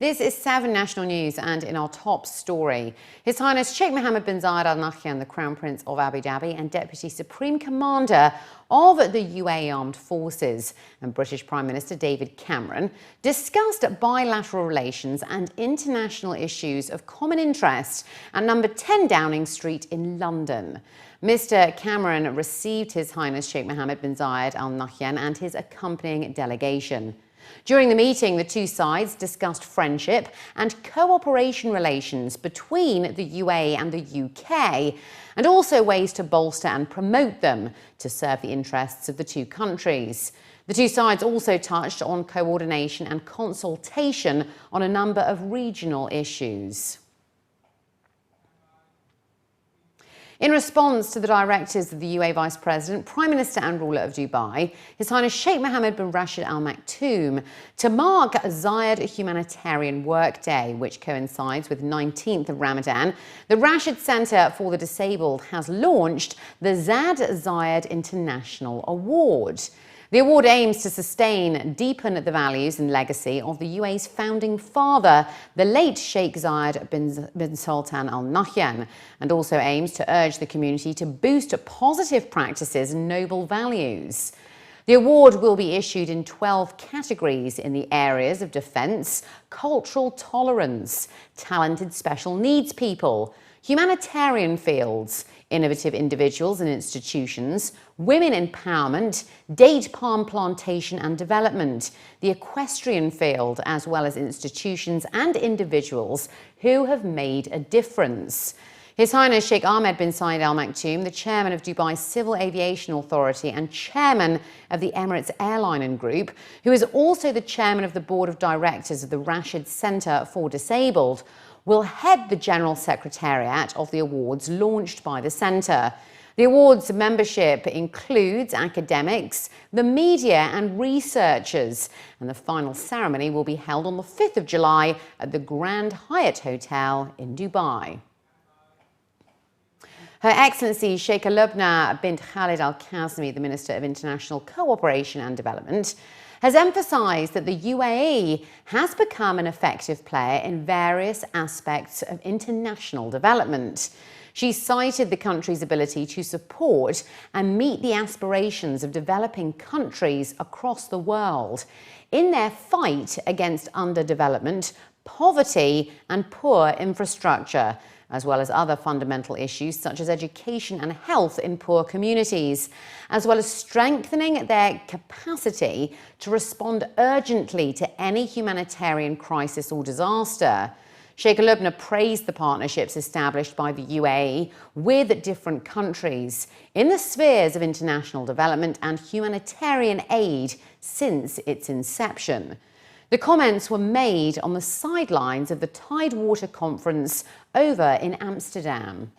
This is 7 National News, and in our top story, His Highness Sheikh Mohammed bin Zayed Al Nahyan, the Crown Prince of Abu Dhabi and Deputy Supreme Commander of the UAE Armed Forces, and British Prime Minister David Cameron discussed bilateral relations and international issues of common interest at number 10 Downing Street in London. Mr. Cameron received His Highness Sheikh Mohammed bin Zayed Al Nahyan and his accompanying delegation. During the meeting, the two sides discussed friendship and cooperation relations between the UAE and the UK, and also ways to bolster and promote them to serve the interests of the two countries. The two sides also touched on coordination and consultation on a number of regional issues. In response to the directives of the UAE Vice President, Prime Minister and ruler of Dubai, His Highness Sheikh Mohammed bin Rashid AlMaktoum, to mark Zayed Humanitarian Work Day, which coincides with 19th of Ramadan, the Rashid Centre for the Disabled has launched the Zayed International Award. The award aims to sustain and deepen the values and legacy of the UAE's founding father, the late Sheikh Zayed bin Sultan Al Nahyan, and also aims to urge the community to boost positive practices and noble values. The award will be issued in 12 categories in the areas of defence, cultural tolerance, talented special needs people, humanitarian fields, innovative individuals and institutions, women empowerment, date palm plantation and development, the equestrian field, as well as institutions and individuals who have made a difference. His Highness Sheikh Ahmed bin Zayed Al Maktoum, the chairman of Dubai's Civil Aviation Authority and chairman of the Emirates Airline Group, who is also the chairman of the board of directors of the Rashid Centre for Disabled, will head the General Secretariat of the awards launched by the centre. The awards membership includes academics, the media and researchers, and the final ceremony will be held on the 5th of July at the Grand Hyatt Hotel in Dubai. Her Excellency Sheikha Lubna bint Khalid Al Kazmi, the Minister of International Cooperation and Development, has emphasised that the UAE has become an effective player in various aspects of international development. She cited the country's ability to support and meet the aspirations of developing countries across the world in their fight against underdevelopment, poverty and poor infrastructure, as well as other fundamental issues such as education and health in poor communities, as well as strengthening their capacity to respond urgently to any humanitarian crisis or disaster. Sheikha Lubna praised the partnerships established by the UAE with different countries in the spheres of international development and humanitarian aid since its inception. The comments were made on the sidelines of the Tidewater Conference over in Amsterdam.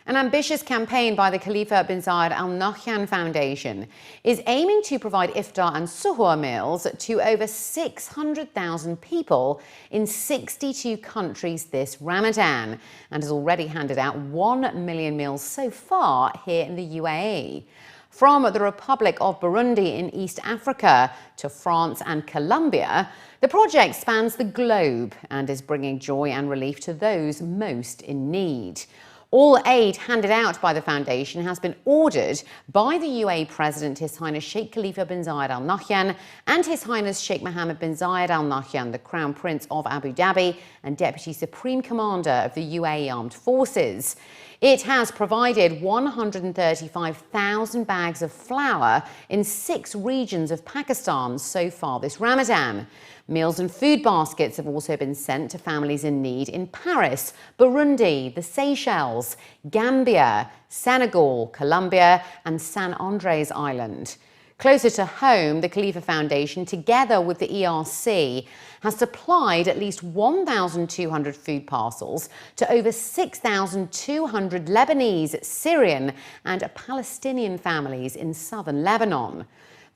An ambitious campaign by the Khalifa bin Zayed Al Nahyan Foundation is aiming to provide iftar and suhoor meals to over 600,000 people in 62 countries this Ramadan, and has already handed out 1 million meals so far here in the UAE. From the Republic of Burundi in East Africa to France and Colombia, the project spans the globe and is bringing joy and relief to those most in need. All aid handed out by the foundation has been ordered by the UAE President His Highness Sheikh Khalifa bin Zayed Al Nahyan and His Highness Sheikh Mohammed bin Zayed Al Nahyan, the Crown Prince of Abu Dhabi and Deputy Supreme Commander of the UAE Armed Forces. It has provided 135,000 bags of flour in 6 regions of Pakistan so far this Ramadan. Meals and food baskets have also been sent to families in need in Paris, Burundi, the Seychelles, Gambia, Senegal, Colombia and San Andres Island. Closer to home, the Khalifa Foundation, together with the ERC, has supplied at least 1,200 food parcels to over 6,200 Lebanese, Syrian and Palestinian families in southern Lebanon.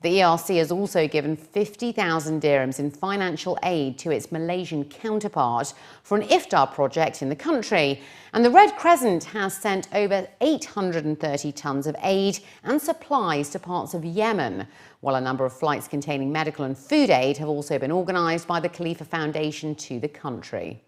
The ERC has also given 50,000 dirhams in financial aid to its Malaysian counterpart for an iftar project in the country. And the Red Crescent has sent over 830 tons of aid and supplies to parts of Yemen, while a number of flights containing medical and food aid have also been organised by the Khalifa Foundation to the country.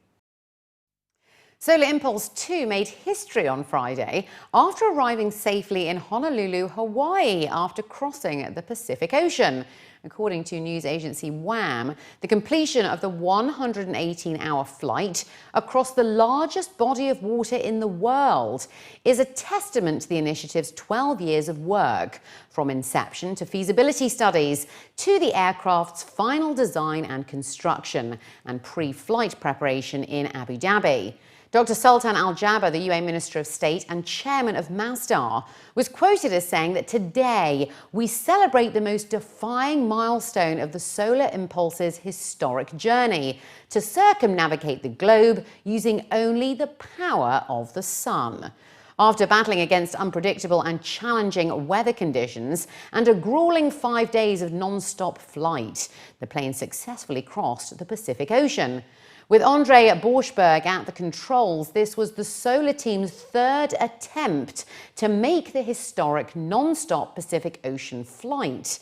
Solar Impulse 2 made history on Friday after arriving safely in Honolulu, Hawaii after crossing the Pacific Ocean. According to news agency WAM, the completion of the 118-hour flight across the largest body of water in the world is a testament to the initiative's 12 years of work, from inception to feasibility studies to the aircraft's final design and construction and pre-flight preparation in Abu Dhabi. Dr. Sultan Al-Jaber, the UAE Minister of State and chairman of Masdar, was quoted as saying that today we celebrate the most defying milestone of the Solar Impulse's historic journey to circumnavigate the globe using only the power of the sun. After battling against unpredictable and challenging weather conditions and a grueling 5 days of non-stop flight, the plane successfully crossed the Pacific Ocean. With Andre Borschberg at the controls, this was the solar team's third attempt to make the historic non-stop Pacific Ocean flight.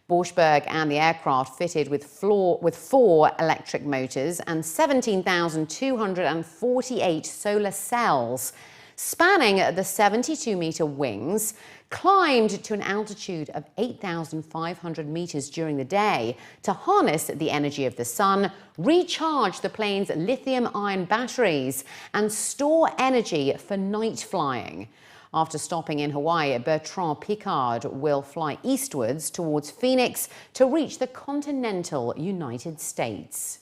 Borschberg and the aircraft fitted with 4 electric motors and 17,248 solar cells, spanning the 72-meter wings, climbed to an altitude of 8,500 meters during the day to harness the energy of the sun, recharge the plane's lithium-ion batteries, and store energy for night flying. After stopping in Hawaii, Bertrand Piccard will fly eastwards towards Phoenix to reach the continental United States.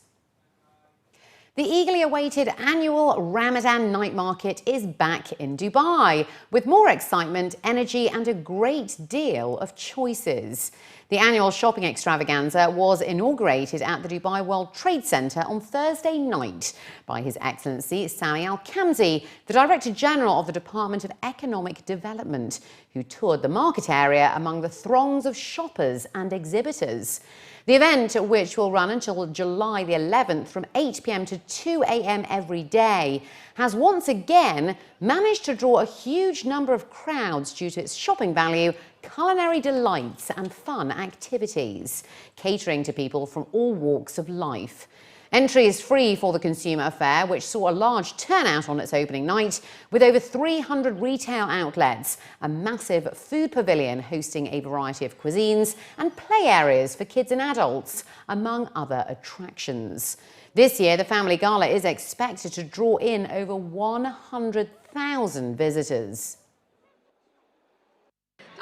The eagerly awaited annual Ramadan night market is back in Dubai, with more excitement, energy and a great deal of choices. The annual shopping extravaganza was inaugurated at the Dubai World Trade Center on Thursday night by His Excellency Sami Al-Kamsi, the Director General of the Department of Economic Development, who toured the market area among the throngs of shoppers and exhibitors. The event, which will run until July the 11th from 8 p.m. to 2 a.m. every day, has once again managed to draw a huge number of crowds due to its shopping value, culinary delights and fun activities, catering to people from all walks of life. Entry is free for the consumer fair, which saw a large turnout on its opening night, with over 300 retail outlets, a massive food pavilion hosting a variety of cuisines, and play areas for kids and adults, among other attractions. This year, the Family Gala is expected to draw in over 100,000 visitors.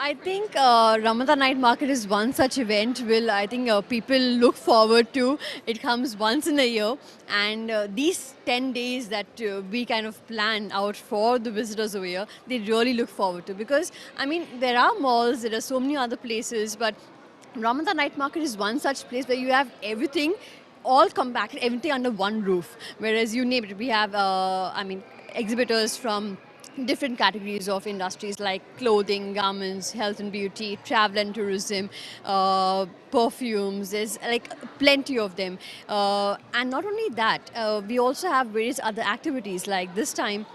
I think Ramadan Night Market is one such event I think people look forward to. It comes once in a year, and these 10 days that we kind of plan out for the visitors over here, they really look forward to, because I mean there are malls, there are so many other places, but Ramadan Night Market is one such place where you have everything all compacted, everything under one roof. Whereas you name it, we have exhibitors from different categories of industries like clothing, garments, health and beauty, travel and tourism, perfumes. There's like plenty of them. And not only that, we also have various other activities. Like this time,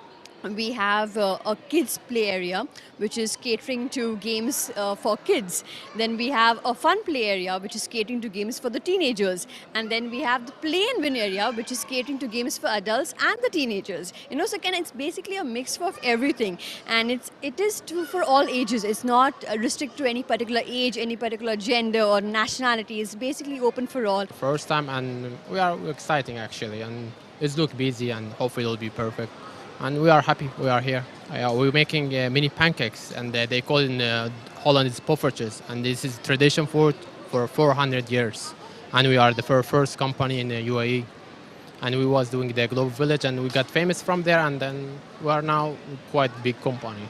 we have a kids play area which is catering to games for kids. Then we have a fun play area which is catering to games for the teenagers. And then we have the play and win area which is catering to games for adults and the teenagers. You know, so it's basically a mix of everything, and it is true for all ages. It's not restricted to any particular age, any particular gender or nationality. It's basically open for all. First time, and we are exciting actually, and it's look busy and hopefully it'll be perfect. And we are happy we are here. We're making mini pancakes, and they call it in Holland it's poffertjes, and this is tradition food for 400 years. And we are the first company in the UAE. And we was doing the Global Village, and we got famous from there, and then we are now quite big company.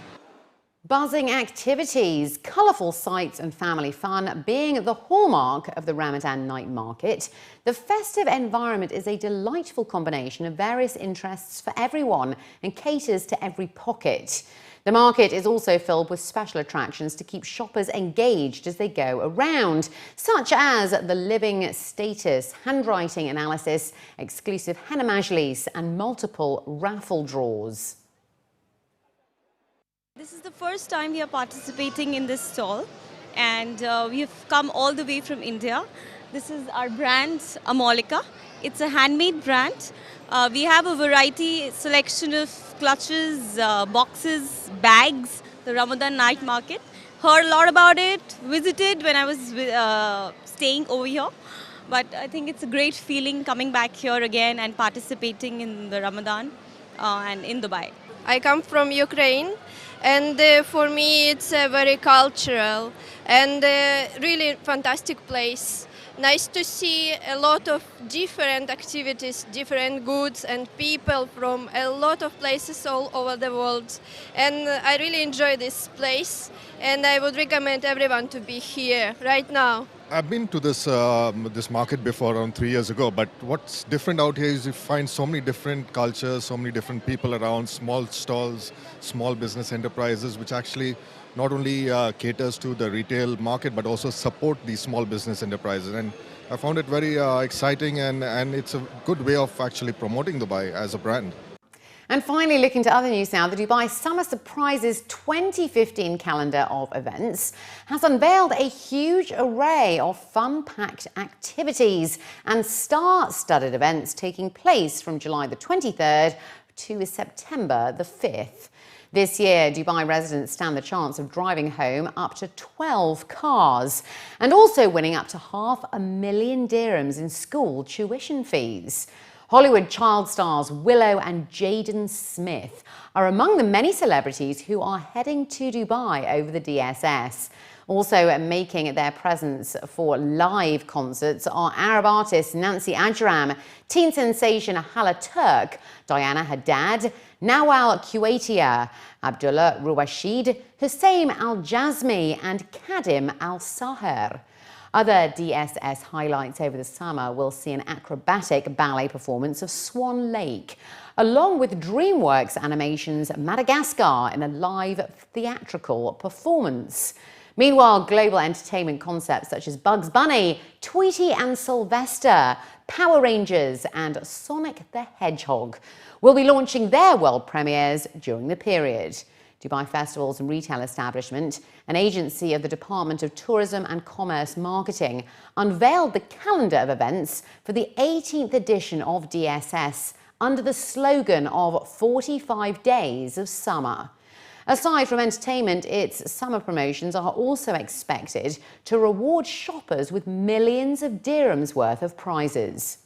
Buzzing activities, colourful sights and family fun being the hallmark of the Ramadan night market, the festive environment is a delightful combination of various interests for everyone and caters to every pocket. The market is also filled with special attractions to keep shoppers engaged as they go around, such as the living status, handwriting analysis, exclusive henna majlis, and multiple raffle draws. This is the first time we are participating in this stall, and we have come all the way from India. This is our brand, Amolika. It's a handmade brand. We have a variety selection of clutches, boxes, bags, the Ramadan night market. Heard a lot about it, visited when I was staying over here. But I think it's a great feeling coming back here again and participating in the Ramadan and in Dubai. I come from Ukraine, and for me it's a very cultural and really fantastic place. Nice to see a lot of different activities, different goods and people from a lot of places all over the world. And I really enjoy this place, and I would recommend everyone to be here right now. I've been to this market before around 3 years ago, but what's different out here is you find so many different cultures, so many different people around, small stalls, small business enterprises, which actually not only caters to the retail market, but also support these small business enterprises. And I found it very exciting, and it's a good way of actually promoting Dubai as a brand. And finally, looking to other news now, the Dubai Summer Surprises 2015 calendar of events has unveiled a huge array of fun-packed activities and star-studded events taking place from July the 23rd to September the 5th. This year, Dubai residents stand the chance of driving home up to 12 cars and also winning up to $500,000 dirhams in school tuition fees. Hollywood child stars Willow and Jaden Smith are among the many celebrities who are heading to Dubai over the DSS. Also making their presence for live concerts are Arab artists Nancy Ajram, teen sensation Hala Turk, Diana Haddad, Nawal Kuwaitia, Abdullah Rashid, Hussein Al-Jazmi and Kadim Al-Sahar. Other DSS highlights over the summer will see an acrobatic ballet performance of Swan Lake, along with DreamWorks Animation's Madagascar in a live theatrical performance. Meanwhile, global entertainment concepts such as Bugs Bunny, Tweety and Sylvester, Power Rangers and Sonic the Hedgehog will be launching their world premieres during the period. Dubai Festivals and Retail Establishment, an agency of the Department of Tourism and Commerce Marketing, unveiled the calendar of events for the 18th edition of DSS under the slogan of 45 Days of Summer. Aside from entertainment, its summer promotions are also expected to reward shoppers with millions of dirhams worth of prizes.